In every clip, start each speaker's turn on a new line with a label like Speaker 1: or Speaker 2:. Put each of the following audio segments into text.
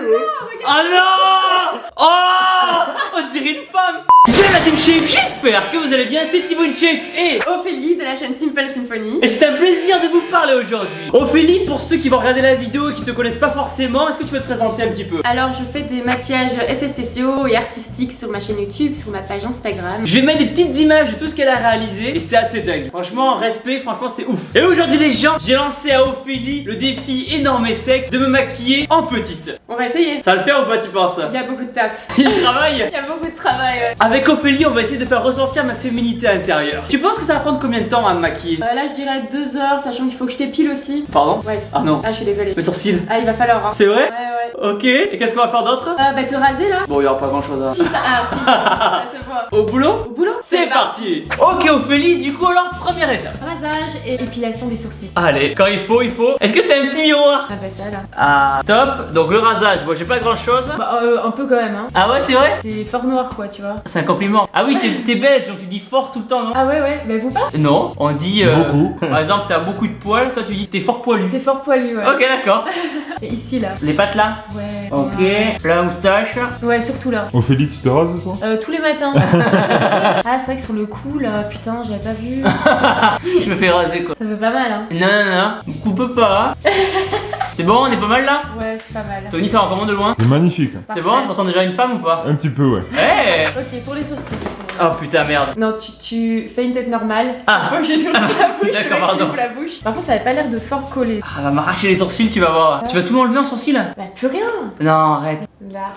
Speaker 1: Oh non! Oh! On dirait une femme! Bien la Team Shape, j'espère que vous allez bien, c'est Thibaut Shape et
Speaker 2: Ophélie de la chaîne Simple Symphony.
Speaker 1: Et c'est un plaisir de vous parler aujourd'hui. Ophélie, pour ceux qui vont regarder la vidéo et qui te connaissent pas forcément, est-ce que tu peux te présenter un petit peu?
Speaker 2: Alors je fais des maquillages effets spéciaux et artistiques sur ma chaîne YouTube, sur ma page Instagram.
Speaker 1: Je vais mettre des petites images de tout ce qu'elle a réalisé et c'est assez dingue. Franchement, respect, franchement c'est ouf. Et aujourd'hui les gens, j'ai lancé à Ophélie le défi énorme et sec de me maquiller en petite.
Speaker 2: On va essayer.
Speaker 1: Ça va le faire ou pas tu penses?
Speaker 2: Il y a beaucoup de taf.
Speaker 1: Il travaille.
Speaker 2: Il y a beaucoup de travail, ouais.
Speaker 1: Avec Ophélie, on va essayer de faire ressortir ma féminité intérieure. Tu penses que ça va prendre combien de temps à me maquiller?
Speaker 2: Là je dirais 2 heures, sachant qu'il faut que je t'épile aussi.
Speaker 1: Pardon?
Speaker 2: Ouais.
Speaker 1: Ah non.
Speaker 2: Ah je suis désolée.
Speaker 1: Mes sourcils.
Speaker 2: Ah il va falloir hein.
Speaker 1: C'est vrai?
Speaker 2: Ouais.
Speaker 1: Ok. Et qu'est-ce qu'on va faire d'autre?
Speaker 2: Bah te raser là.
Speaker 1: Bon, il y aura pas grand chose à...
Speaker 2: Si, ça se voit.
Speaker 1: Au boulot?
Speaker 2: Au boulot.
Speaker 1: C'est parti. Ok Ophélie, du coup alors première étape.
Speaker 2: Rasage et épilation des sourcils.
Speaker 1: Allez, quand il faut, il faut. Est-ce que t'as un petit miroir?
Speaker 2: Ah bah ça là.
Speaker 1: Ah, top. Donc le rasage, bon j'ai pas grand chose.
Speaker 2: Bah un peu quand même hein.
Speaker 1: Ah ouais c'est vrai?
Speaker 2: C'est fort noir quoi tu vois.
Speaker 1: C'est un compliment. Ah oui, t'es belge donc tu dis fort tout le temps non?
Speaker 2: Ah ouais, mais vous pas?
Speaker 1: Non, on dit
Speaker 3: beaucoup.
Speaker 1: Par exemple t'as beaucoup de poils, toi tu dis t'es fort poilu.
Speaker 2: T'es fort poilu ouais.
Speaker 1: Ok d'accord.
Speaker 2: Et ici là.
Speaker 1: Les pattes là?
Speaker 2: Ouais.
Speaker 1: Ok,
Speaker 2: Ouais.
Speaker 1: la moustache.
Speaker 2: Ouais, surtout là.
Speaker 3: Ophélie, tu te rases toi?
Speaker 2: Tous les matins. Ah, c'est vrai que sur le cou là, putain, j'avais pas vu.
Speaker 1: Je me fais raser quoi.
Speaker 2: Ça fait pas mal, hein.
Speaker 1: Non, me coupe pas. C'est bon, on est pas mal là?
Speaker 2: Ouais, c'est pas mal.
Speaker 1: Tony, ça va comment de loin?
Speaker 3: C'est magnifique.
Speaker 1: C'est bon, je ressemble déjà à une femme ou pas?
Speaker 3: Un petit peu, ouais.
Speaker 1: Eh
Speaker 2: Ok, pour les sourcils.
Speaker 1: Oh putain, merde.
Speaker 2: Non, tu fais une tête normale.
Speaker 1: Ah.
Speaker 2: Pas obligé d'ouvrir la bouche.
Speaker 1: D'accord,
Speaker 2: mec,
Speaker 1: pardon.
Speaker 2: j'ouvre la bouche. Par contre, ça avait pas l'air de fort coller.
Speaker 1: Ah, va m'arracher les sourcils, tu vas voir. Tu vas tout m'enlever en sourcils là?
Speaker 2: Bah, plus rien.
Speaker 1: Non, arrête.
Speaker 2: Là.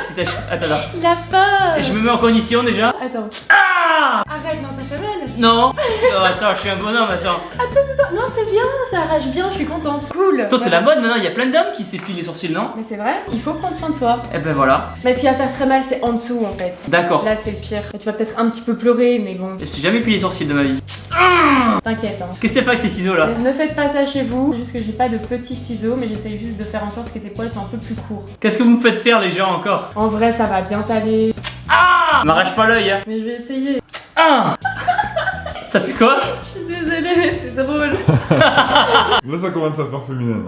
Speaker 1: Putain, attends.
Speaker 2: Il a peur.
Speaker 1: Et je me mets en condition déjà.
Speaker 2: Attends.
Speaker 1: Ah
Speaker 2: Arrête, non, ça fait mal.
Speaker 1: Non. Non, attends, je suis un bonhomme, attends.
Speaker 2: Attends. Non, c'est bien, ça arrache bien, je suis contente. Cool.
Speaker 1: Toi, c'est la mode maintenant, il y a plein d'hommes qui s'épilent les sourcils, non?
Speaker 2: Mais c'est vrai, il faut prendre soin de soi.
Speaker 1: Eh ben voilà.
Speaker 2: Mais ce qui va faire très mal, c'est en dessous en fait.
Speaker 1: D'accord.
Speaker 2: Là, c'est le pire. Tu vas peut-être un petit peu pleurer, mais bon.
Speaker 1: Je me suis jamais épilé les sourcils de ma vie.
Speaker 2: T'inquiète, hein.
Speaker 1: Qu'est-ce qu'il y a pas avec ces ciseaux là?
Speaker 2: Ne faites pas ça chez vous, juste que j'ai pas de petits ciseaux, mais j'essaye juste de faire en sorte que tes poils soient un peu plus courts.
Speaker 1: Qu'est-ce que vous me faites faire les gens encore?
Speaker 2: En vrai, ça va bien t'aller.
Speaker 1: Ah m'arrache pas l'œil hein.
Speaker 2: Mais je vais essayer.
Speaker 1: Ah ça fait quoi?
Speaker 2: Je suis désolée, mais c'est drôle.
Speaker 3: Là, ça commence à faire féminin.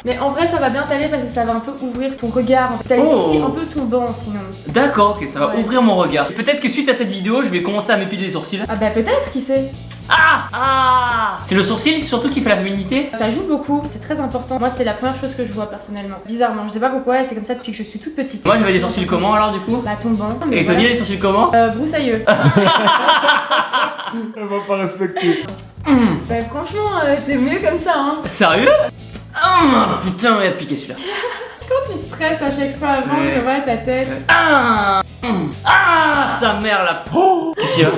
Speaker 2: Mais en vrai, ça va bien t'aller parce que ça va un peu ouvrir ton regard. T'as les
Speaker 1: Oh.
Speaker 2: sourcils un peu tombants sinon.
Speaker 1: D'accord, ok, ça va
Speaker 2: Ouais.
Speaker 1: ouvrir mon regard. Peut-être que suite à cette vidéo, je vais commencer à m'épiler les sourcils.
Speaker 2: Ah bah peut-être, qui sait.
Speaker 1: Ah c'est le sourcil surtout qui fait la féminité?
Speaker 2: Ça joue beaucoup, c'est très important. Moi, c'est la première chose que je vois personnellement. Bizarrement, je sais pas pourquoi, c'est comme ça depuis que je suis toute petite.
Speaker 1: Moi j'avais des sourcils comment alors du coup?
Speaker 2: Bah tombant.
Speaker 1: Et
Speaker 2: voilà.
Speaker 1: Tony a des sourcils comment?
Speaker 2: Broussailleux.
Speaker 3: Elle va pas respecter.
Speaker 2: Bah franchement, t'es mieux comme ça, hein.
Speaker 1: Sérieux? Putain, il a piqué celui-là.
Speaker 2: Quand tu stresses à chaque fois avant,
Speaker 1: Ouais.
Speaker 2: je vois ta tête.
Speaker 1: Sa mère la... Qu'est-ce qu'il y a?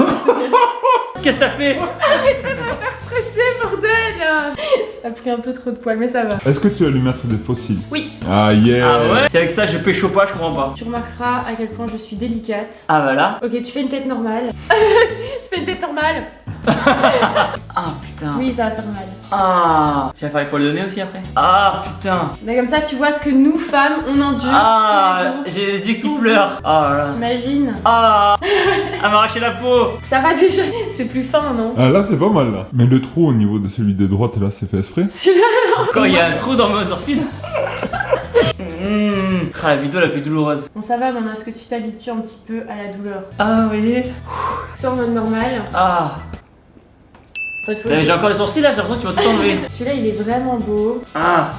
Speaker 1: Qu'est-ce que t'as fait?
Speaker 2: Arrêtez de me faire stresser, bordel. Ça a pris un peu trop de poils, mais ça va.
Speaker 3: Est-ce que tu vas lui mettre des fossiles?
Speaker 2: Oui.
Speaker 3: Ah, yeah.
Speaker 1: Ah ouais? C'est avec ça que je pécho pas, je comprends pas.
Speaker 2: Tu remarqueras à quel point je suis délicate.
Speaker 1: Ah voilà.
Speaker 2: Ok, tu fais une tête normale. Tu fais une tête normale.
Speaker 1: Ah putain.
Speaker 2: Oui, ça va faire mal.
Speaker 1: Ah. Tu vas faire les poils de nez aussi après? Ah putain.
Speaker 2: Mais comme ça, tu vois ce que nous, femmes, on endure.
Speaker 1: Ah,
Speaker 2: tous les jours.
Speaker 1: j'ai les yeux qui pleurent. Oh là là.
Speaker 2: T'imagines?
Speaker 1: Ah, elle m'a arraché la peau.
Speaker 2: Ça va déjà. C'est plus fin, non?
Speaker 3: Ah, là, c'est pas mal, là. Mais le trou au niveau de celui de droite, là, c'est fait exprès.
Speaker 2: Celui-là.
Speaker 1: Quand il y a un trou dans mon sourcil. Ah, la vidéo la plus douloureuse.
Speaker 2: Bon, ça va maintenant. Est-ce que tu t'habitues un petit peu à la douleur?
Speaker 1: Ah oui.
Speaker 2: Sur en mode normal.
Speaker 1: Ah.
Speaker 2: Il faut-
Speaker 1: J'ai encore les sourcils là, j'ai l'impression que tu vas tout enlever.
Speaker 2: Celui-là, il est vraiment beau.
Speaker 1: Ah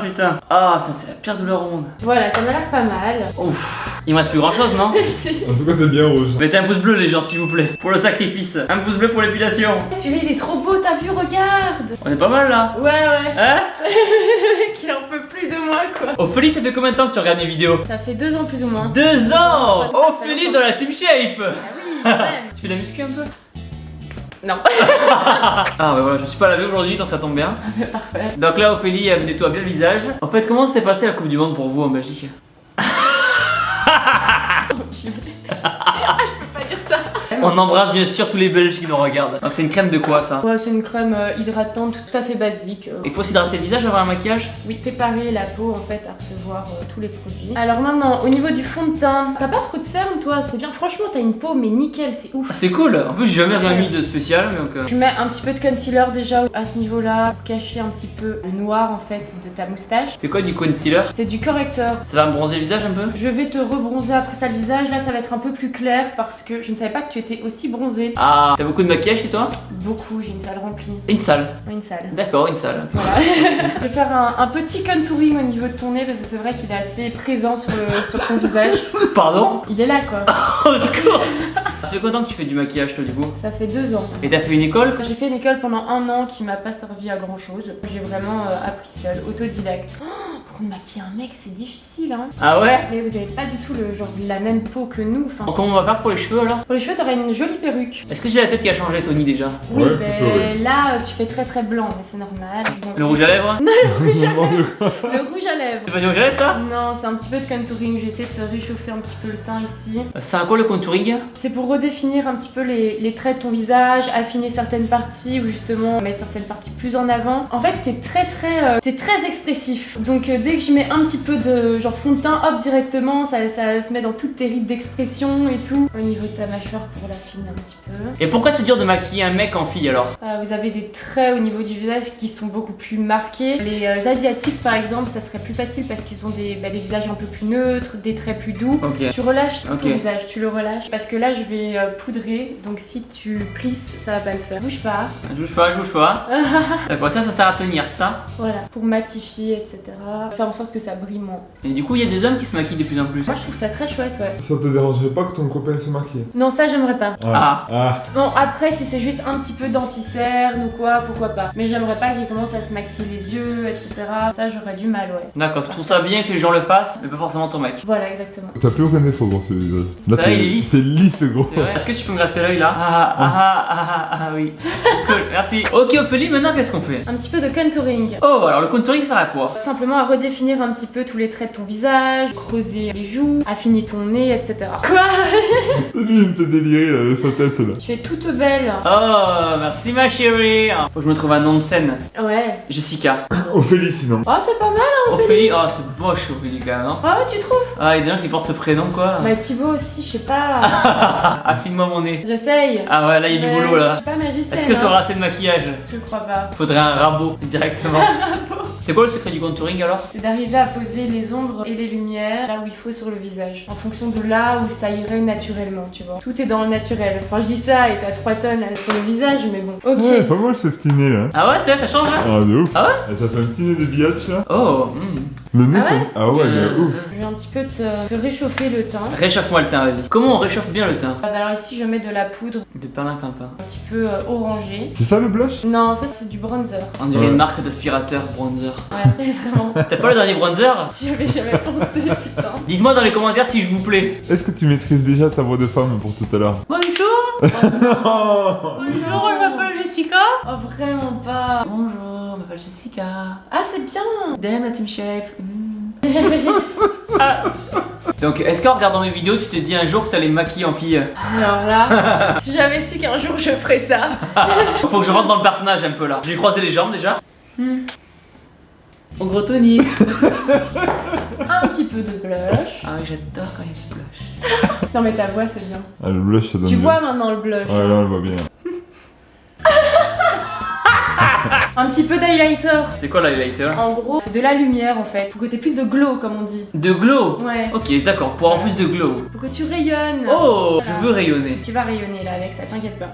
Speaker 1: putain. Putain, c'est la pire douleur au monde.
Speaker 2: Voilà, ça m'a l'air pas mal.
Speaker 1: Ouf. Il me reste plus grand chose, non?
Speaker 3: En tout cas, c'est bien rouge.
Speaker 1: Mettez un pouce bleu les gens s'il vous plaît. Pour le sacrifice. Un pouce bleu pour l'épilation.
Speaker 2: Celui-là, il est trop beau, t'as vu, regarde.
Speaker 1: On est pas mal là.
Speaker 2: Ouais.
Speaker 1: Hein?
Speaker 2: Qui en peut plus de moi, quoi.
Speaker 1: Ophélie, ça fait combien de temps que tu regardes mes vidéos?
Speaker 2: Ça fait 2 ans plus ou moins.
Speaker 1: 2 ans.
Speaker 2: Ça fait
Speaker 1: Ophélie
Speaker 2: longtemps.
Speaker 1: dans la team shape.
Speaker 2: Ah oui, quand même.
Speaker 1: Tu fais de la muscu un peu?
Speaker 2: Non.
Speaker 1: Ah ouais voilà, je suis pas lavé aujourd'hui donc ça tombe bien.
Speaker 2: Parfait.
Speaker 1: Donc là Ophélie, elle nettoie bien le visage. En fait, comment s'est passée la Coupe du Monde pour vous en Belgique?
Speaker 2: Ah, je peux pas dire ça.
Speaker 1: On embrasse bien sûr tous les Belges qui nous regardent. Donc c'est une crème de quoi ça?
Speaker 2: Ouais, c'est une crème hydratante tout à fait basique.
Speaker 1: Il faut s'hydrater le visage avant un maquillage?
Speaker 2: Oui, préparer la peau en fait à recevoir tous les produits. Alors maintenant, au niveau du fond de teint, t'as pas trop de cernes toi, c'est bien. Franchement, t'as une peau mais nickel, c'est ouf.
Speaker 1: Ah, c'est cool. En plus j'ai jamais rien mis de spécial donc.
Speaker 2: Tu mets un petit peu de concealer déjà à ce niveau-là pour cacher un petit peu le noir en fait de ta moustache.
Speaker 1: C'est quoi du concealer?
Speaker 2: C'est du correcteur.
Speaker 1: Ça va me bronzer le visage un peu?
Speaker 2: Je vais te rebronzer après ça le visage. Là, ça va être un peu plus clair parce que je ne savais pas que tu étais aussi bronzé.
Speaker 1: Ah, t'as beaucoup de maquillage chez toi?
Speaker 2: Beaucoup, j'ai une salle remplie.
Speaker 1: Une salle.
Speaker 2: Une salle.
Speaker 1: D'accord, une salle.
Speaker 2: Voilà. Je vais faire un petit contouring au niveau de ton nez parce que c'est vrai qu'il est assez présent sur ton visage.
Speaker 1: Pardon?
Speaker 2: Il est là quoi.
Speaker 1: Au secours. Ça fait combien de temps que tu fais du maquillage toi du coup?
Speaker 2: Ça fait 2 ans.
Speaker 1: Et t'as fait une école?
Speaker 2: J'ai fait une école pendant 1 an qui m'a pas servi à grand chose. J'ai vraiment appris seule, autodidacte. Pour maquiller un mec, c'est difficile hein.
Speaker 1: Ah ouais?
Speaker 2: Mais vous avez pas du tout le genre la même peau que nous. Enfin,
Speaker 1: Comment on va faire pour les cheveux alors?
Speaker 2: pour les cheveux, t'aurais une jolie perruque.
Speaker 1: Est-ce que j'ai la tête qui a changé Tony déjà?
Speaker 2: Oui,
Speaker 3: Ouais,
Speaker 2: ben
Speaker 3: plutôt, ouais.
Speaker 2: là tu fais très blanc, mais c'est normal. Bon,
Speaker 1: Le rouge à lèvres?
Speaker 2: le rouge à lèvres.
Speaker 3: N'importe quoi.
Speaker 2: Le rouge à lèvres.
Speaker 1: C'est pas du rouge à lèvres ça?
Speaker 2: Non, c'est un petit peu de contouring. J'essaie de te réchauffer un petit peu le teint ici.
Speaker 1: C'est à quoi le contouring?
Speaker 2: C'est pour redéfinir un petit peu les traits de ton visage, affiner certaines parties ou justement mettre certaines parties plus en avant. En fait, t'es très expressif. Donc dès que je mets un petit peu de genre fond de teint, hop directement, ça se met dans toutes tes rides d'expression et tout. Au niveau de ta mâchoire pour l'affiner un petit peu.
Speaker 1: Et pourquoi c'est dur de maquiller un mec en fille alors?
Speaker 2: Vous avez des traits au niveau du visage qui sont beaucoup plus marqués. Les asiatiques par exemple, ça serait plus facile parce qu'ils ont des visages un peu plus neutres, des traits plus doux.
Speaker 1: Ok.
Speaker 2: Tu relâches
Speaker 1: Ok.
Speaker 2: ton visage, tu le relâches. Parce que là je vais poudrer, donc si tu plisses, ça va pas le faire. Bouge pas.
Speaker 1: Je bouge pas, je bouge pas. D'accord, ça sert à tenir, ça.
Speaker 2: Voilà, pour matifier, etc. Faire en sorte que ça brille moins.
Speaker 1: Et du coup, il y a des hommes qui se maquillent de plus en plus.
Speaker 2: Moi je trouve ça très chouette, ouais.
Speaker 3: Ça te dérangerait pas que ton copain se maquille?
Speaker 2: Non, ça j'aimerais pas.
Speaker 1: Ah.
Speaker 3: Ah.
Speaker 2: Bon, après, si c'est juste un petit peu d'anti-cerne ou quoi, pourquoi pas. Mais j'aimerais pas qu'il commence à se maquiller les yeux, etc. Ça, j'aurais du mal, ouais.
Speaker 1: D'accord, tu trouves ça bien que les gens le fassent, mais pas forcément ton mec.
Speaker 2: Voilà, exactement.
Speaker 3: T'as plus aucun défaut dans ce visage. Là,
Speaker 1: Ça va, il est lisse.
Speaker 3: c'est lisse, gros.
Speaker 1: C'est vrai. Est-ce que tu peux me gratter l'œil là? Ah oui. Cool, merci. Ok Ophélie, maintenant qu'est-ce qu'on fait?
Speaker 2: Un petit peu de contouring.
Speaker 1: Oh, alors le contouring ça sert à quoi?
Speaker 2: Tout simplement à redéfinir un petit peu tous les traits de ton visage, creuser les joues, affiner ton nez, etc. Quoi?
Speaker 3: Lui, il me fait délirer là, de sa tête là.
Speaker 2: Tu es toute belle.
Speaker 1: Oh, merci ma chérie. Faut que je me trouve un nom de scène.
Speaker 2: Ouais.
Speaker 1: Jessica.
Speaker 3: Ophélie sinon.
Speaker 2: Oh, c'est pas mal, hein,
Speaker 1: Ophélie, oh c'est moche Ophélie quand même, non?
Speaker 2: Ah ouais, tu trouves?
Speaker 1: Ah, il y a des gens qui portent ce prénom quoi.
Speaker 2: Bah, Thibaut aussi, je sais pas.
Speaker 1: Affine-moi mon nez.
Speaker 2: J'essaye.
Speaker 1: Ah ouais, là il y a du
Speaker 2: Mais
Speaker 1: boulot
Speaker 2: Je
Speaker 1: là.
Speaker 2: suis pas magicienne.
Speaker 1: Est-ce que t'auras
Speaker 2: hein.
Speaker 1: assez de maquillage?
Speaker 2: Je crois pas.
Speaker 1: Faudrait un rabot directement. C'est quoi le secret du contouring alors?
Speaker 2: C'est d'arriver à poser les ombres et les lumières là où il faut sur le visage. En fonction de là où ça irait naturellement, tu vois. Tout est dans le naturel. Enfin, je dis ça et t'as 3 tonnes là, sur le visage, mais bon. Ok.
Speaker 3: Ouais, pas mal ce petit nez là.
Speaker 1: Ah ouais, c'est vrai, ça change hein?
Speaker 3: Ah, de ouf.
Speaker 1: Ah ouais?
Speaker 3: Et t'as fait un petit nez de biatch là.
Speaker 1: Oh,
Speaker 3: Le nez,
Speaker 2: Ah ouais
Speaker 3: c'est. Ah ouais, il est ouf.
Speaker 2: Je vais un petit peu te réchauffer le teint.
Speaker 1: Réchauffe-moi le teint, vas-y. Comment on réchauffe bien le teint?
Speaker 2: Alors ici, je mets de la poudre
Speaker 1: De perlimpinpin.
Speaker 2: un petit peu orangée.
Speaker 3: C'est ça le blush?
Speaker 2: Non, ça c'est du bronzer.
Speaker 1: On dirait
Speaker 3: Ouais.
Speaker 1: une marque d'aspirateur bronzer.
Speaker 2: Ouais, vraiment.
Speaker 1: T'as pas le dernier bronzer?
Speaker 2: J'y avais jamais pensé, putain.
Speaker 1: Dites-moi dans les commentaires si je vous plais.
Speaker 3: Est-ce que tu maîtrises déjà ta voix de femme pour tout à l'heure?
Speaker 1: Bonjour.
Speaker 3: Non.
Speaker 1: Bonjour, je m'appelle Jessica.
Speaker 2: Oh, vraiment pas.
Speaker 1: Bonjour, je m'appelle Jessica.
Speaker 2: Ah, c'est bien.
Speaker 1: Damn la team shape. Ah. Donc, est-ce qu'en regardant mes vidéos, tu t'es dit un jour que t'allais me maquiller en fille?
Speaker 2: Alors là, si j'avais su qu'un jour je ferais ça.
Speaker 1: Faut que je rentre dans le personnage un peu là. J'ai croisé les jambes déjà. Mon gros Tony.
Speaker 2: Un petit peu de blush.
Speaker 1: Ah oui, j'adore quand il y a du blush.
Speaker 2: Non mais ta voix c'est bien.
Speaker 3: Ah, le blush ça donne.
Speaker 2: Tu
Speaker 3: bien.
Speaker 2: vois maintenant le blush.
Speaker 3: Ouais, là on le voit bien.
Speaker 2: Un petit peu d'highlighter.
Speaker 1: C'est quoi l'highlighter?
Speaker 2: En gros, c'est de la lumière en fait. Pour que t'aies plus de glow comme on dit.
Speaker 1: De glow.
Speaker 2: Ouais.
Speaker 1: Ok, d'accord, pour avoir plus de glow.
Speaker 2: Pour que tu rayonnes.
Speaker 1: Oh,
Speaker 2: Voilà.
Speaker 1: je veux rayonner.
Speaker 2: Tu vas rayonner là avec ça, t'inquiète pas.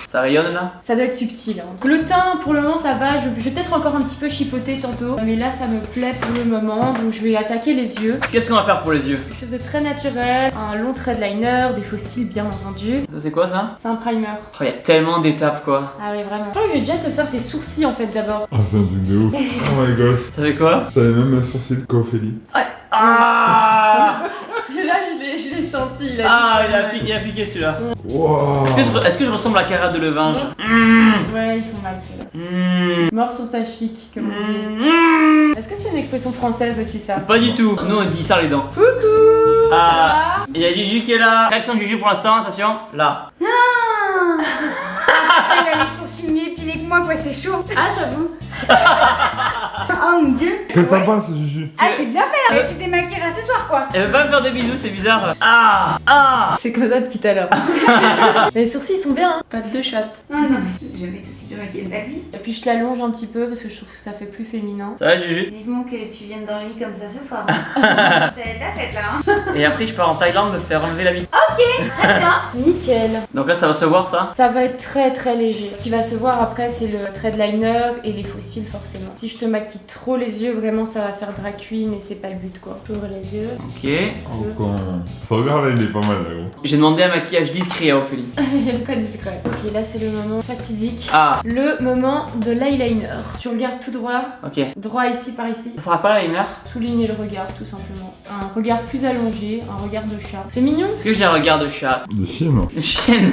Speaker 1: Ça rayonne là?
Speaker 2: Ça doit être subtil. Hein. Le teint, pour le moment, ça va. Je vais peut-être encore un petit peu chipoter tantôt. Mais là, ça me plaît pour le moment. Donc, je vais attaquer les yeux.
Speaker 1: Qu'est-ce qu'on va faire pour les yeux?
Speaker 2: Quelque chose de très naturel. Un long trait de liner, des faux cils, bien entendu.
Speaker 1: Ça c'est quoi ça?
Speaker 2: C'est un primer.
Speaker 1: Oh, il y a tellement d'étapes quoi.
Speaker 2: Ah oui, vraiment. Je crois que je vais déjà te faire tes sourcils en fait d'abord.
Speaker 3: Ah, c'est un truc de ouf. Oh my gosh.
Speaker 1: Ça fait quoi?
Speaker 3: T'avais même un sourcil qu'Ophélie.
Speaker 1: Ah.
Speaker 2: Là, je l'ai senti.
Speaker 1: Ah, il a piqué celui-là.
Speaker 3: Wow.
Speaker 1: Est-ce que je ressemble à Cara de Levinge?
Speaker 2: Ouais, ils font mal ceux-là. Mort sur ta chic, comme on dit. Est-ce que c'est une expression française aussi ça?
Speaker 1: Pas du tout. Nous on dit ça les dents.
Speaker 2: Coucou.
Speaker 1: Ah.
Speaker 2: Ça
Speaker 1: Il y a Juju qui est là. Réaction de Juju pour l'instant, attention. Là.
Speaker 2: va?
Speaker 4: Elle a les sourcils mieux épilés que moi, quoi, c'est chaud.
Speaker 2: Ah, j'avoue.
Speaker 4: Oh mon dieu.
Speaker 3: Qu'est-ce que t'en penses, Juju?
Speaker 4: Ah, c'est bien fait, hein. Tu te démaquilleras ce soir, quoi.
Speaker 1: Elle veut pas me faire des bisous, c'est bizarre. Ah, ah.
Speaker 2: C'est comme ça depuis tout à l'heure. Les sourcils ils sont bien, hein. Pas de deux chattes.
Speaker 4: Non, non, j'ai jamais été aussi bien maquillée de ma vie.
Speaker 2: Et puis je l'allonge un petit peu parce que je trouve que ça fait plus féminin.
Speaker 1: Ça va, Juju?
Speaker 4: Vivement que tu viennes dans le lit comme ça ce soir. C'est ta fête là, hein.
Speaker 1: Et après, je pars en Thaïlande me faire enlever la bite.
Speaker 4: Très bien.
Speaker 2: Nickel.
Speaker 1: Donc là, ça va se voir ça?
Speaker 2: Ça va être très très léger. Ce qui va se voir après c'est le trait de liner et les faux cils forcément. Si je te maquille trop les yeux, vraiment ça va faire drag queen et c'est pas le but quoi. J'ouvre les yeux.
Speaker 1: Ok.
Speaker 3: Oh, con. Ce regard là, il est pas mal là, gros.
Speaker 1: J'ai demandé un maquillage discret à Ophélie.
Speaker 2: Très discret. Ok, là c'est le moment fatidique.
Speaker 1: Ah,
Speaker 2: Le moment de l'eyeliner. Tu regardes tout droit.
Speaker 1: ok.
Speaker 2: Droit ici par ici.
Speaker 1: Ça sera pas liner?
Speaker 2: Souligner le regard tout simplement. Un regard plus allongé, un regard de chat. C'est mignon.
Speaker 1: Est-ce que j'ai un regard de chat?
Speaker 3: De chien.
Speaker 1: Une chienne?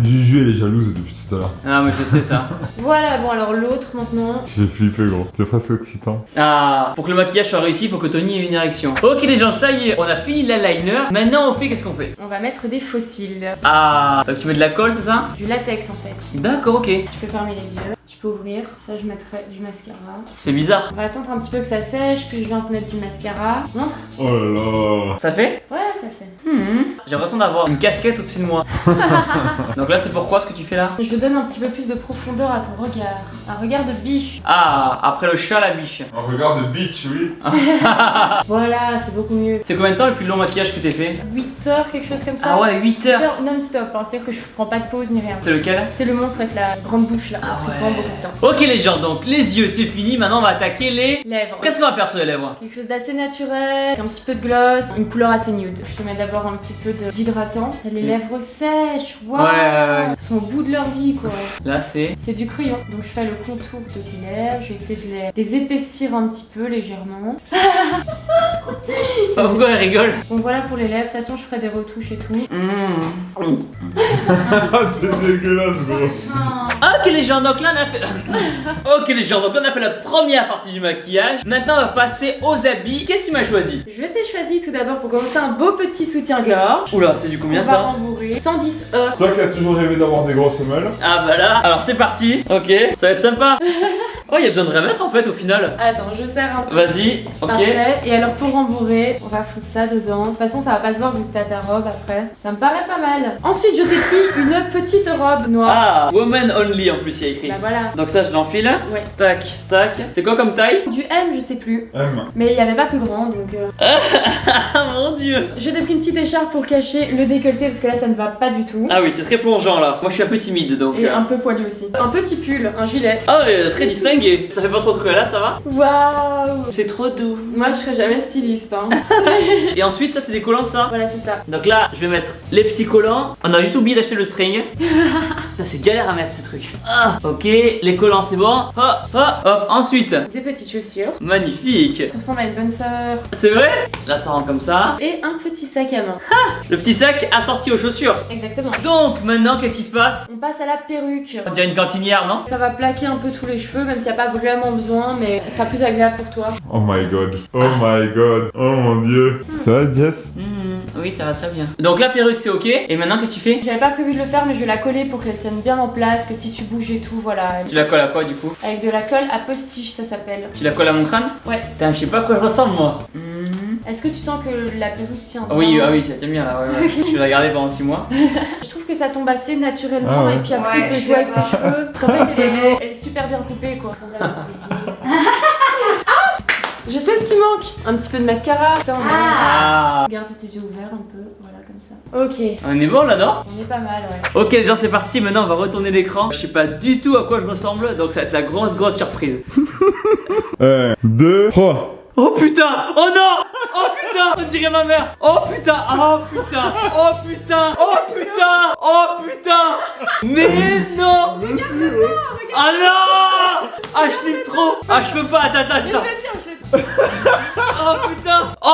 Speaker 3: Juju, elle est jalouse depuis tout à l'heure.
Speaker 1: Ah, mais je sais ça.
Speaker 2: Voilà, bon alors l'autre maintenant.
Speaker 3: J'ai flippé, gros. C'est presque excitant.
Speaker 1: Ah, pour que le maquillage soit réussi, il faut que Tony ait une érection. Ok les gens, ça y est, on a fini l'eyeliner. Maintenant on fait, qu'est-ce qu'on fait?
Speaker 2: On va mettre des faux cils.
Speaker 1: Ah, donc tu mets de la colle, c'est ça?
Speaker 2: Du latex en fait.
Speaker 1: D'accord, ok.
Speaker 2: Tu peux fermer les yeux. Tu peux ouvrir. Ça je mettrai du mascara.
Speaker 1: C'est bizarre.
Speaker 2: On va attendre un petit peu que ça sèche, puis je viens te mettre du mascara. Montre.
Speaker 3: Oh là là.
Speaker 1: Ça fait?
Speaker 2: Ouais, ça fait.
Speaker 1: J'ai l'impression d'avoir une casquette au-dessus de moi. Donc là, c'est pourquoi ce que tu fais là?
Speaker 2: Je donne un petit peu plus de profondeur à ton regard. Un regard de biche.
Speaker 1: Ah, après le chat, la biche.
Speaker 3: Un regard de bitch, oui.
Speaker 2: Voilà, c'est beaucoup mieux.
Speaker 1: C'est combien de temps le plus long maquillage que t'aies fait?
Speaker 2: 8 heures, quelque chose comme ça.
Speaker 1: Ah ouais, 8
Speaker 2: 8
Speaker 1: heures.
Speaker 2: heures non-stop. Hein. C'est-à-dire que je prends pas de pause ni rien.
Speaker 1: C'est lequel?
Speaker 2: C'était le monstre avec la grande bouche là.
Speaker 1: Ah
Speaker 2: qui
Speaker 1: ouais.
Speaker 2: prend beaucoup de temps.
Speaker 1: Ok les gens, donc les yeux c'est fini, maintenant on va attaquer les...
Speaker 2: Lèvres.
Speaker 1: Qu'est-ce qu'on va faire sur les lèvres?
Speaker 2: Quelque chose d'assez naturel, un petit peu de gloss, une couleur assez nude. Je te mets d'abord un petit peu d'hydratant. T'as les lèvres sèches, waouh.
Speaker 1: Ouais.
Speaker 2: Elles sont au bout de leur vie quoi.
Speaker 1: Là c'est...
Speaker 2: C'est du cru, hein. Donc je fais le contour de tes lèvres, je vais essayer de les épaissir un petit peu légèrement.
Speaker 1: Pourquoi elle rigole?
Speaker 2: Donc voilà pour les lèvres, de toute façon je ferai des retouches et tout.
Speaker 3: C'est dégueulasse, gros.
Speaker 4: Franchement.
Speaker 1: Ok les gens, donc là on a fait... Ok les gens, donc là on a fait la première partie du maquillage. Maintenant on va passer aux habits. Qu'est-ce que tu m'as choisi?
Speaker 2: Je t'ai choisi tout d'abord pour commencer un beau petit soutien-gorge.
Speaker 1: Oula, c'est du combien
Speaker 2: On va
Speaker 1: ça?
Speaker 2: rembourrer 110 heures.
Speaker 3: Toi qui as toujours rêvé d'avoir des grosses semelles.
Speaker 1: Ah bah là, alors c'est parti. Ok, ça va être sympa. Oh, il y a besoin de remettre en fait au final.
Speaker 2: Attends, je serre un peu.
Speaker 1: Vas-y, ok.
Speaker 2: Parfait. Et alors pour rembourrer, on va foutre ça dedans. De toute façon, ça va pas se voir vu que t'as ta robe après. Ça me paraît pas mal. Ensuite, je t'ai pris une petite robe noire.
Speaker 1: Ah, woman only en plus il y a écrit.
Speaker 2: Bah voilà.
Speaker 1: Donc ça je l'enfile.
Speaker 2: Ouais.
Speaker 1: Tac, tac. C'est quoi comme taille?
Speaker 2: Du M, je sais plus.
Speaker 3: M.
Speaker 2: Mais il y avait pas plus grand donc.
Speaker 1: Ah mon dieu.
Speaker 2: Je t'ai pris une petite écharpe pour cacher le décolleté parce que là ça ne va pas du tout.
Speaker 1: Ah oui, c'est très plongeant là. Moi je suis un peu timide donc.
Speaker 2: Et un peu poilu aussi. Un petit pull, un gilet.
Speaker 1: Ah ouais, très distingué. Ça fait pas trop cruella, ça va?
Speaker 2: Waouh.
Speaker 1: C'est trop doux.
Speaker 2: Moi je serais jamais styliste hein.
Speaker 1: Et ensuite ça c'est des collants ça.
Speaker 2: Voilà c'est ça.
Speaker 1: Donc là je vais mettre les petits collants. On a juste oublié d'acheter le string. Ça c'est galère à mettre ces trucs. Ah, ok, les collants c'est bon. Hop, hop, hop. Ensuite,
Speaker 2: Des petites chaussures.
Speaker 1: magnifique.
Speaker 2: Tu ressembles à une bonne sœur.
Speaker 1: C'est vrai? Là ça rend comme ça.
Speaker 2: Et un petit sac à main.
Speaker 1: Le petit sac assorti aux chaussures.
Speaker 2: Exactement.
Speaker 1: Donc maintenant qu'est-ce qui se passe?
Speaker 2: On passe à la perruque.
Speaker 1: On dirait une cantinière, non?
Speaker 2: Ça va plaquer un peu tous les cheveux, même s'il n'y a pas vraiment besoin, mais ce sera plus agréable pour toi.
Speaker 3: Oh my god. Oh my god. Oh mon dieu. Ça va, Jess?
Speaker 1: Oui, ça va très bien. Donc la perruque c'est ok. Et maintenant qu'est-ce que tu fais?
Speaker 2: J'avais pas prévu de le faire, mais je vais la coller pour qu'elle tienne bien en place, que si tu bouges et tout, voilà.
Speaker 1: Tu la colles à quoi du coup?
Speaker 2: Avec de la colle à postiche, ça s'appelle.
Speaker 1: Tu la colles à mon crâne?
Speaker 2: Ouais.
Speaker 1: Putain, je sais pas à quoi je ressemble moi.
Speaker 2: Est-ce que tu sens que la perruque tient
Speaker 1: Oui,
Speaker 2: bien
Speaker 1: ah oui, ça tient bien là. Ouais, ouais. Je vais la garder pendant 6 mois.
Speaker 2: Je trouve que ça tombe assez naturellement,
Speaker 3: Ah ouais.
Speaker 2: et puis après,
Speaker 4: Ouais,
Speaker 2: il peut
Speaker 4: je
Speaker 2: jouer avec
Speaker 4: suis
Speaker 2: ses
Speaker 4: d'accord.
Speaker 2: cheveux. Parce qu'en fait,
Speaker 4: C'est beau.
Speaker 2: elle est super bien coupée, quoi. Je sais ce qui manque. Un petit peu de mascara. Putain,
Speaker 1: Ah.
Speaker 2: Garde tes yeux ouverts un peu, voilà comme ça. Ok,
Speaker 1: On est bon là, non?
Speaker 2: on est pas mal, ouais.
Speaker 1: Ok les gens, c'est parti. Maintenant on va retourner l'écran. Je sais pas du tout à quoi je ressemble. Donc ça va être la grosse surprise.
Speaker 3: 1, 2, 3.
Speaker 1: Oh putain! Oh non! Oh putain! On dirait ma mère! Oh putain! Oh putain! Oh putain! Oh putain! Oh putain! Mais non! Ah non! Ah je flippe trop! Ah je peux pas! Attends!
Speaker 2: Je le tiens.
Speaker 1: Oh putain! Oh!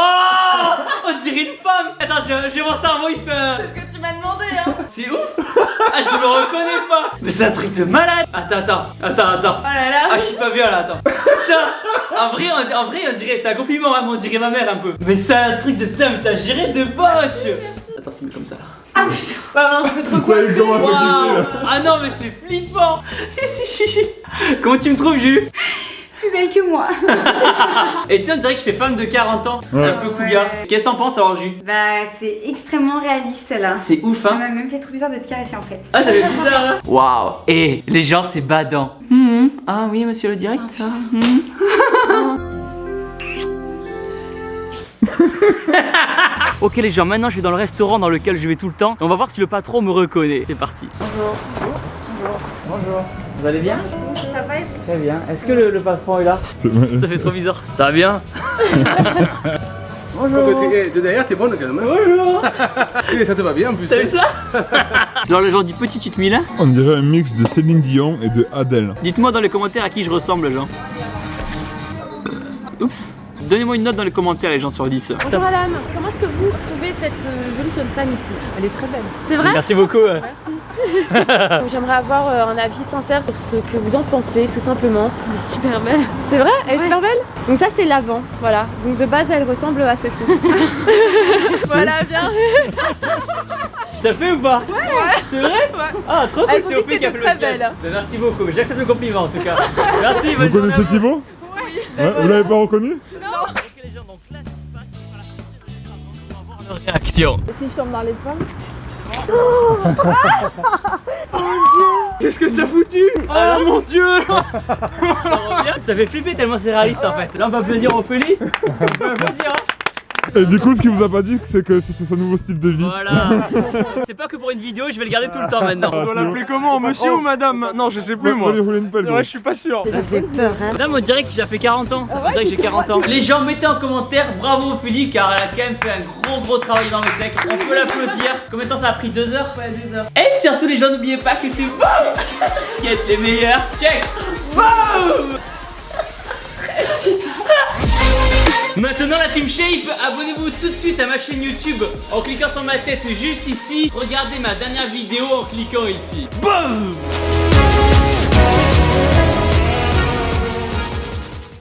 Speaker 1: On dirait une femme! Attends, j'ai mon cerveau il fait un...
Speaker 2: C'est ce que tu m'as demandé, hein.
Speaker 1: C'est ouf! Ah je me reconnais pas! Mais c'est un truc de malade! Attends!
Speaker 2: Oh là là.
Speaker 1: Ah je suis pas bien là, attends. Putain. En vrai on dirait, c'est un compliment hein, mais on dirait ma mère un peu. Mais c'est un truc de putain, mais t'as géré de botch. Attends, c'est mieux comme ça là.
Speaker 4: Ah putain.
Speaker 2: Bah non, je peux trop
Speaker 3: Ça
Speaker 2: quoi.
Speaker 3: y est, comment ça
Speaker 1: Waouh.
Speaker 3: là.
Speaker 1: Ah non, mais c'est flippant. Comment tu me trouves, Jules?
Speaker 4: Plus belle que moi.
Speaker 1: Et tu sais, on dirait que je fais femme de 40 ans.
Speaker 3: Ouais.
Speaker 1: Un peu cougar.
Speaker 4: Ouais.
Speaker 1: Qu'est-ce que t'en penses alors, Jules?
Speaker 4: Bah, c'est extrêmement réaliste là.
Speaker 1: C'est ouf,
Speaker 4: Ça
Speaker 1: hein?
Speaker 4: m'a même fait trop bizarre de te caresser en fait.
Speaker 1: Ah, ça fait bizarre, hein? Waouh. Et les gens, c'est badant. Ah oui, monsieur le directeur. Ok les gens, maintenant je vais dans le restaurant dans lequel je vais tout le temps. On va voir si le patron me reconnaît. C'est parti.
Speaker 2: Bonjour.
Speaker 1: Bonjour. Vous allez bien?
Speaker 4: Ça va et
Speaker 1: Très bien. Est-ce que le patron est là? Ça fait trop bizarre. Ça va bien? Bonjour.
Speaker 5: De derrière, t'es bonne quand même.
Speaker 1: Bonjour.
Speaker 5: Et ça te va bien en plus.
Speaker 1: T'as vu ça? Alors le genre du petit Titmile.
Speaker 3: On dirait un mix de Céline Dion et de Adèle.
Speaker 1: Dites-moi dans les commentaires à qui je ressemble, gens. Oups. Donnez-moi une note dans les commentaires, les gens, sur 10.
Speaker 2: Bonjour madame, comment est-ce que vous trouvez cette jolie jeune femme ici? Elle est très belle. C'est vrai?
Speaker 1: Merci beaucoup.
Speaker 2: Donc, j'aimerais avoir un avis sincère sur ce que vous en pensez, tout simplement. Elle est super belle. C'est vrai? Elle est super belle? Donc ça c'est l'avant, voilà. Donc de base elle ressemble à Cécile. Voilà, bien.
Speaker 1: Ça fait ou pas? Ouais. C'est vrai?
Speaker 2: Ouais.
Speaker 1: Ah, trop cool,
Speaker 2: Elles ont
Speaker 1: c'est
Speaker 2: dit
Speaker 1: au
Speaker 2: que
Speaker 1: fait qui a
Speaker 2: t'étais
Speaker 1: fait le
Speaker 2: très
Speaker 1: piège.
Speaker 2: belle.
Speaker 1: Ben, merci beaucoup, j'accepte le compliment en tout cas. Merci,
Speaker 3: Vous
Speaker 1: bonne journée à
Speaker 3: connaissez
Speaker 1: vous.
Speaker 3: Thibaut? Ouais, vous l'avez pas reconnu?
Speaker 1: Ok les gens, donc là ce qui se passe, c'est qu'on va la sortir de l'écran, on va voir leur réaction.
Speaker 2: Et si je tombe dans les pommes?
Speaker 1: Qu'est-ce que t'as foutu? Oh mon dieu. Ça revient. Ça fait flipper tellement c'est réaliste en fait. Là on va applaudir Ophélie. On peut applaudir hein.
Speaker 3: Et du coup, ce qu'il vous a pas dit, c'est que c'était son nouveau style de vie.
Speaker 1: Voilà. C'est pas que pour une vidéo, je vais le garder tout le temps maintenant.
Speaker 3: On doit l'appeler
Speaker 5: comment, monsieur ou madame? Non, je sais
Speaker 3: Vous allez rouler une pelle.
Speaker 5: je suis pas sûr.
Speaker 1: Madame, on dirait que j'ai fait 40 ans. Ça dirait que j'ai 40 ans. Les gens, mettez en commentaire bravo Ophélie car elle a quand même fait un gros travail dans le sec. On peut l'applaudir. Combien de temps ça a pris? 2 heures?
Speaker 2: Ouais, 2 heures.
Speaker 1: Et surtout les gens, n'oubliez pas que c'est vous qui êtes les meilleurs. Check. Boum. Maintenant la team Shape, abonnez-vous tout de suite à ma chaîne YouTube en cliquant sur ma tête juste ici. Regardez ma dernière vidéo en cliquant ici. Boum.